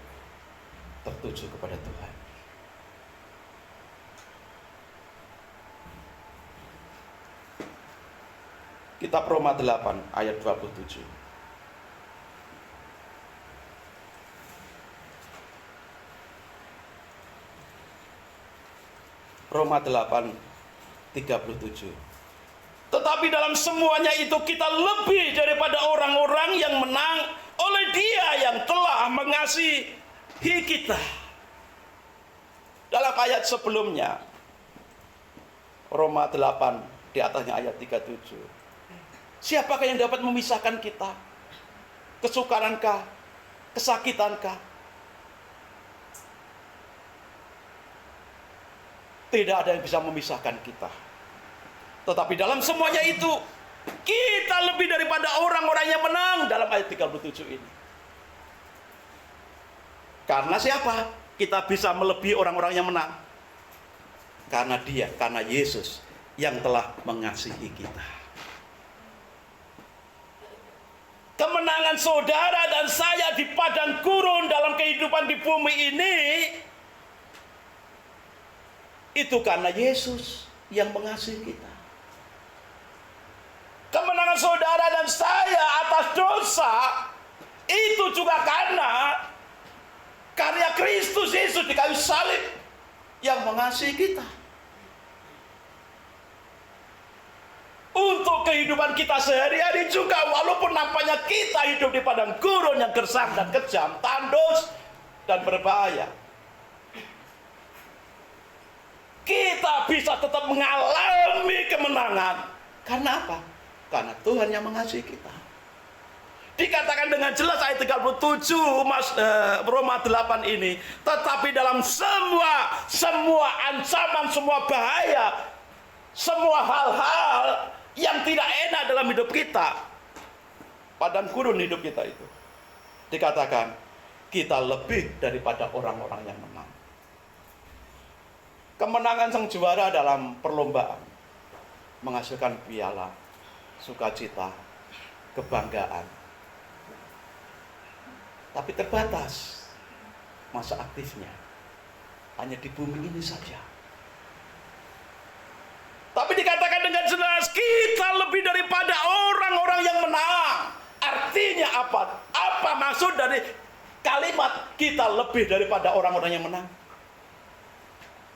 tertuju kepada Tuhan. Kitab Roma 8 ayat 27. Roma 8 37. Tetapi dalam semuanya itu kita lebih daripada orang-orang yang menang oleh Dia yang telah mengasihi kita. Dalam ayat sebelumnya, Roma 8 di atasnya ayat 37. Siapakah yang dapat memisahkan kita? Kesukarankah? Kesakitankah? Tidak ada yang bisa memisahkan kita. Tetapi dalam semuanya itu, kita lebih daripada orang-orang yang menang. Dalam ayat 37 ini. Karena siapa? Kita bisa melebihi orang-orang yang menang. Karena Dia, karena Yesus yang telah mengasihi kita. Kemenangan saudara dan saya di padang gurun dalam kehidupan di bumi ini, itu karena Yesus yang mengasihi kita. Kemenangan saudara dan saya atas dosa, itu juga karena karya Kristus Yesus di kayu salib yang mengasihi kita. Untuk kehidupan kita sehari-hari juga, walaupun nampaknya kita hidup di padang gurun yang gersang dan kejam, tandus dan berbahaya, kita bisa tetap mengalami kemenangan. Karena apa? Karena Tuhan yang mengasihi kita. Dikatakan dengan jelas ayat 37 Roma 8 ini, tetapi dalam semua ancaman, semua bahaya, semua hal-hal yang tidak enak dalam hidup kita, padang gurun hidup kita itu, dikatakan kita lebih daripada orang-orang yang menang. Kemenangan sang juara dalam perlombaan menghasilkan piala, sukacita, kebanggaan. Tapi terbatas masa aktifnya, hanya di bumi ini saja. Tapi dikatakan dengan jelas, kita lebih daripada orang-orang yang menang. Artinya apa? Apa maksud dari kalimat kita lebih daripada orang-orang yang menang?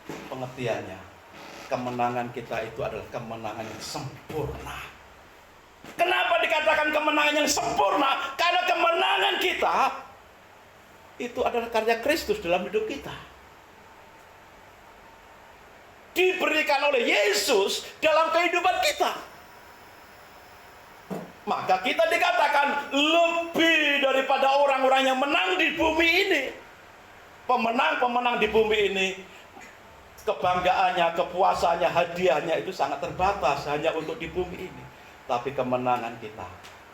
Pengertiannya, kemenangan kita itu adalah kemenangan yang sempurna. Kenapa dikatakan kemenangan yang sempurna? Karena kemenangan kita itu adalah karya Kristus dalam hidup kita. Diberikan oleh Yesus dalam kehidupan kita. Maka kita dikatakan lebih daripada orang-orang yang menang di bumi ini. Pemenang-pemenang di bumi ini, kebanggaannya, kepuasannya, hadiahnya itu sangat terbatas hanya untuk di bumi ini. Tapi kemenangan kita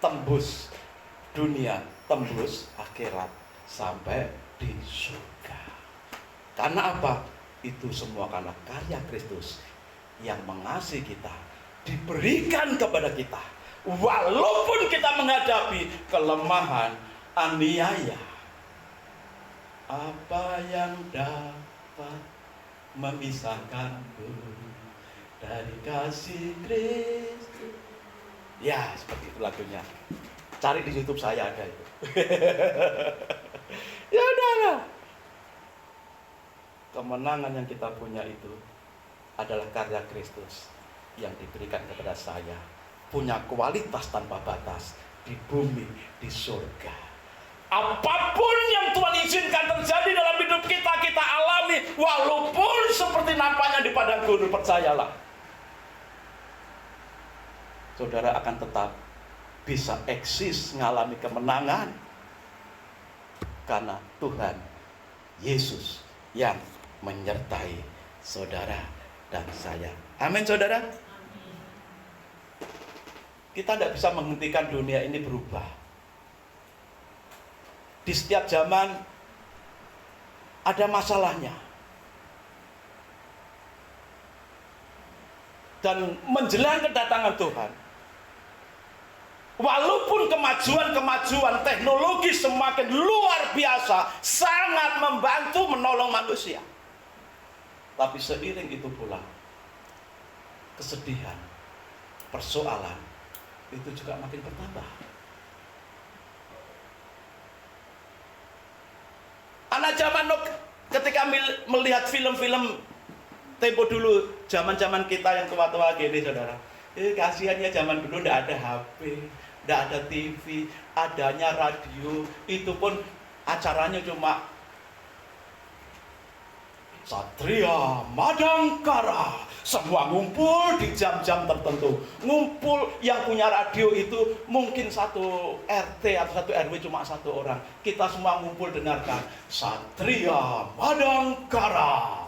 tembus dunia, tembus akhirat, sampai di surga. Karena apa? Itu semua karena karya Kristus yang mengasihi kita, diberikan kepada kita. Walaupun kita menghadapi kelemahan, aniaya, apa yang dapat memisahkanku dari kasih Kristus? Ya, seperti itu lagunya. Cari di YouTube, saya ada itu. Ya udahlah. Kemenangan yang kita punya itu adalah karya Kristus yang diberikan kepada saya. Punya kualitas tanpa batas di bumi, di surga. Apapun yang Tuhan izinkan terjadi dalam hidup kita, kita alami. Walaupun seperti nampaknya di padang gurun, percayalah, saudara akan tetap bisa eksis mengalami kemenangan. Karena Tuhan Yesus yang menyertai saudara dan saya. Amin, saudara. Kita tidak bisa menghentikan dunia ini berubah. Di setiap zaman ada masalahnya. Dan menjelang kedatangan Tuhan, walaupun kemajuan-kemajuan teknologi semakin luar biasa, sangat membantu menolong manusia, tapi seiring itu pula kesedihan, persoalan itu juga makin bertambah. Anak zaman ketika melihat film-film tempo dulu, zaman-zaman kita yang tua-tua gini, saudara, kasihannya zaman dulu tidak ada HP, tidak ada TV, adanya radio, itu pun acaranya cuma Satria Madangkara, semua ngumpul di jam-jam tertentu. Ngumpul, yang punya radio itu mungkin satu RT atau satu RW cuma satu orang. Kita semua ngumpul dengarkan Satria Madangkara.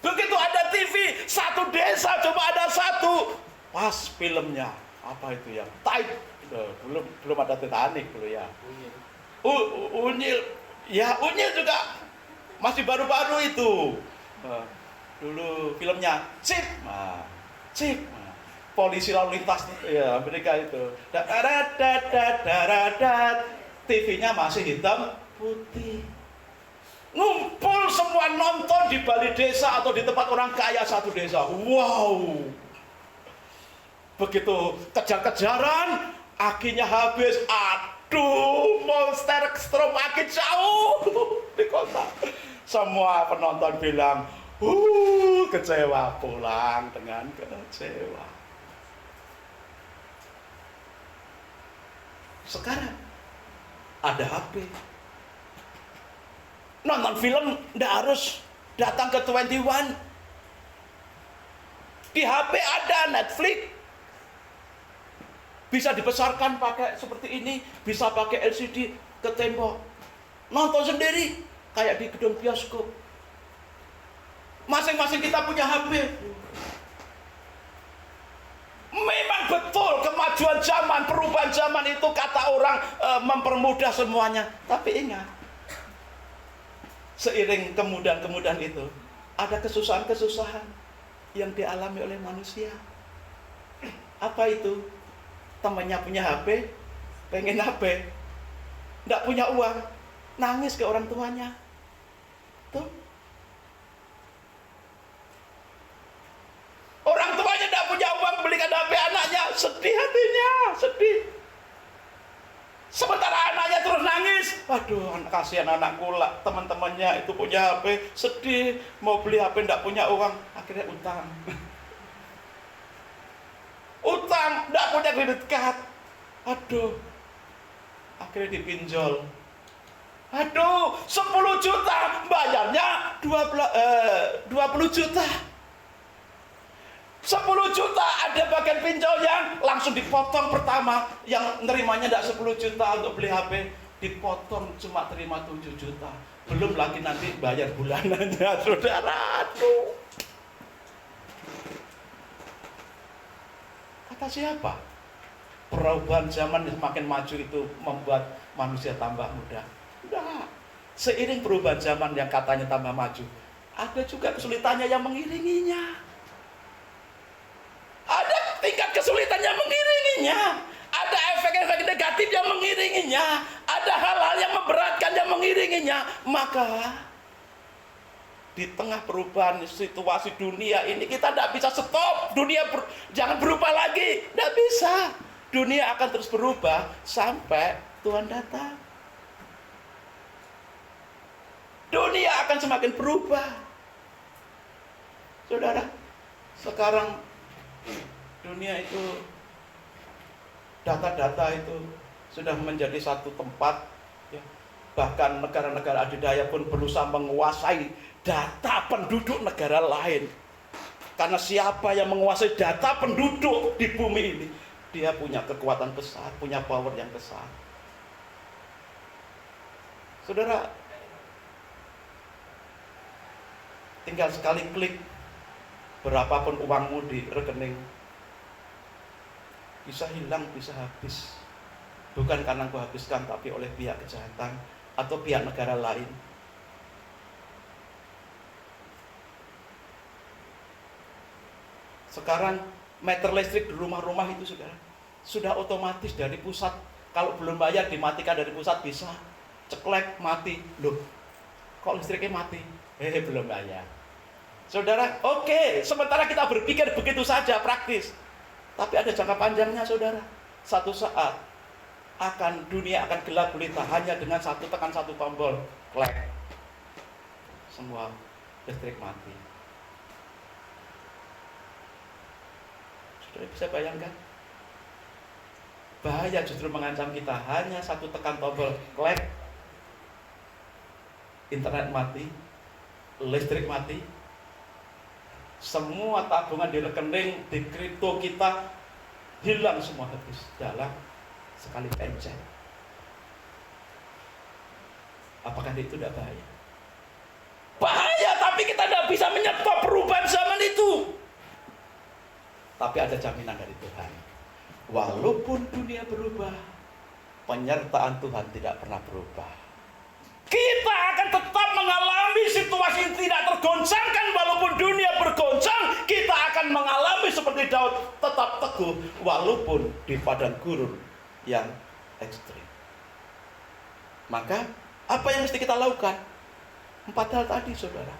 Begitu ada TV, satu desa cuma ada satu. Pas filmnya, apa itu ya? Belum ada Titanic dulu ya. Unyil, ya Unyil juga masih baru-baru itu. Dulu filmnya Chip, Chip, polisi lalu lintas ya Amerika itu. TV-nya masih hitam putih. Ngumpul semua nonton di balai desa atau di tempat orang kaya satu desa. Wow. Begitu kejar-kejaran, akinya habis. Aduh, monster strom aki jauh di kota. Semua penonton bilang, kecewa, pulang dengan kecewa. Sekarang ada HP. Nonton film tidak harus datang ke 21. Di HP ada Netflix. Bisa dibesarkan pakai seperti ini, bisa pakai LCD ke tembok. Nonton sendiri kayak di gedung bioskop. Masing-masing kita punya HP. Memang betul kemajuan zaman, perubahan zaman itu kata orang mempermudah semuanya. Tapi ingat, seiring kemudahan-kemudahan itu, ada kesusahan-kesusahan yang dialami oleh manusia. Apa itu? Temannya punya HP, pengen HP, tidak punya uang, nangis ke orang tuanya. Tuh. Orang tuanya HP anaknya, sedih hatinya, sedih. Sementara anaknya terus nangis. Aduh, kasihan anakku lah. Teman-temannya itu punya HP, sedih. Mau beli HP enggak punya uang, akhirnya utang. Utang, enggak punya kredit card. Aduh, akhirnya dipinjol. Aduh, 10 juta, bayarnya 20 juta. 10 juta ada bagian pinjolnya, langsung dipotong pertama. Yang nerimanya tidak 10 juta untuk beli HP, dipotong cuma terima 7 juta. Belum lagi nanti bayar bulanannya, saudara. Aduh. Kata siapa? Perubahan zaman yang semakin maju itu membuat manusia tambah mudah. Udah. Seiring perubahan zaman yang katanya tambah maju, ada juga kesulitannya yang mengiringinya. Ada tingkat kesulitan yang mengiringinya, ada efek-efek negatif yang mengiringinya, ada hal-hal yang memberatkan yang mengiringinya. Maka di tengah perubahan situasi dunia ini, kita tidak bisa stop. Dunia jangan berubah lagi, tidak bisa. Dunia akan terus berubah sampai Tuhan datang. Dunia akan semakin berubah. Saudara, sekarang dunia itu, data-data itu sudah menjadi satu tempat, ya. Bahkan negara-negara adidaya pun berusaha menguasai data penduduk negara lain. Karena siapa yang menguasai data penduduk di bumi ini, dia punya kekuatan besar, punya power yang besar. Saudara, tinggal sekali klik, berapapun uangmu di rekening, bisa hilang, bisa habis. Bukan karena aku habiskan, tapi oleh pihak kejahatan atau pihak negara lain. Sekarang meter listrik di rumah-rumah itu sudah otomatis dari pusat. Kalau belum bayar dimatikan dari pusat, bisa ceklek mati. Loh, kok listriknya mati? Belum bayar. Saudara, oke, sementara kita berpikir begitu saja praktis, tapi ada jangka panjangnya, saudara. Satu saat dunia akan gelap gulita hanya dengan tekan satu tombol, klek, semua listrik mati. Saudara bisa bayangkan? Bahaya justru mengancam kita, hanya satu tekan tombol, klek, internet mati, listrik mati. Semua tabungan di rekening, di kripto kita hilang semua, habis dalam sekali pencet. Apakah itu tidak bahaya? Bahaya, tapi kita tidak bisa menyetop perubahan zaman itu. Tapi ada jaminan dari Tuhan. Walaupun dunia berubah, penyertaan Tuhan tidak pernah berubah. Kita akan tetap mengalami situasi yang tidak tergoncangkan. Walaupun dunia bergoncang, kita akan mengalami seperti Daud, tetap teguh walaupun di padang gurun yang ekstrim. Maka apa yang mesti kita lakukan? 4 hal tadi, saudara.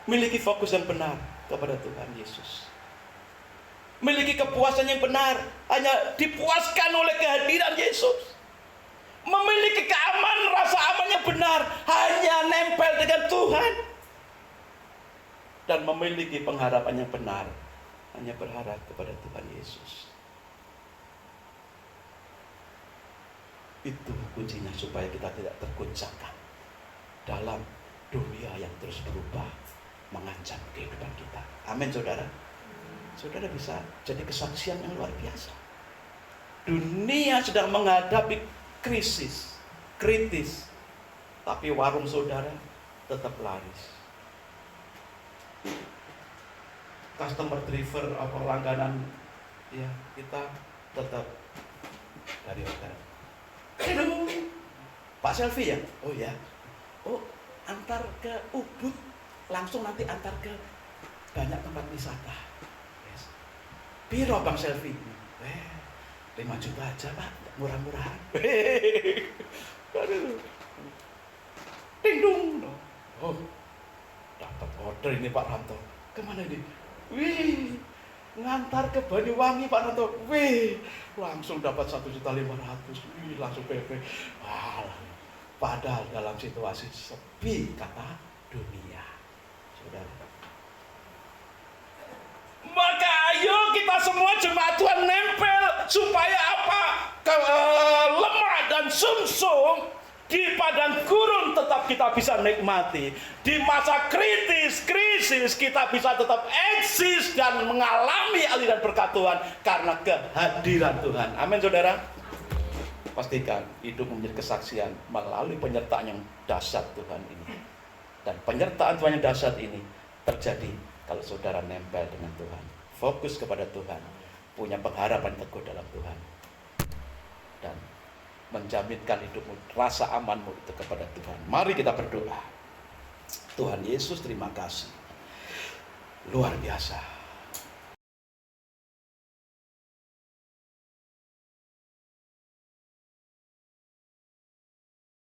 Miliki fokus yang benar kepada Tuhan Yesus. Miliki kepuasan yang benar, hanya dipuaskan oleh kehadiran Yesus. Memiliki keamanan, rasa aman yang benar, hanya nempel dengan Tuhan. Dan memiliki pengharapan yang benar, hanya berharap kepada Tuhan Yesus. Itu kuncinya supaya kita tidak tergoncangkan dalam dunia yang terus berubah, mengancam kehidupan kita. Amin, saudara. Saudara bisa jadi kesaksian yang luar biasa. Dunia sedang menghadapi krisis, kritis, tapi warung saudara tetap laris. Customer driver atau langganan, ya, kita tetap dari order. Pak Selfie ya? Oh ya. Oh, antar ke Ubud, langsung nanti antar ke banyak tempat wisata. Yes. Piro Bang Selfie? 5 juta aja Pak, murah-murahan. Ding dong. Oh, dapat order ini Pak Ranto. Kemana ini? Wih, ngantar ke Banyuwangi Pak Noto, wih, langsung dapat 1.500.000, wih, langsung PP. Wah, padahal dalam situasi sepi kata dunia, saudara. Maka ayo kita semua jemaat Tuhan nempel supaya apa? Lemah dan sumsum di padang gurun tetap kita bisa nikmati. Di masa krisis kita bisa tetap eksis dan mengalami aliran berkat Tuhan karena kehadiran Tuhan. Amin saudara. Pastikan hidup menjadi kesaksian melalui penyertaan yang dahsyat Tuhan ini. Dan penyertaan Tuhan yang dahsyat ini terjadi kalau saudara nempel dengan Tuhan, fokus kepada Tuhan, punya pengharapan teguh dalam Tuhan, dan menjaminkan hidupmu, rasa amanmu itu kepada Tuhan. Mari kita berdoa. Tuhan Yesus, terima kasih. Luar biasa.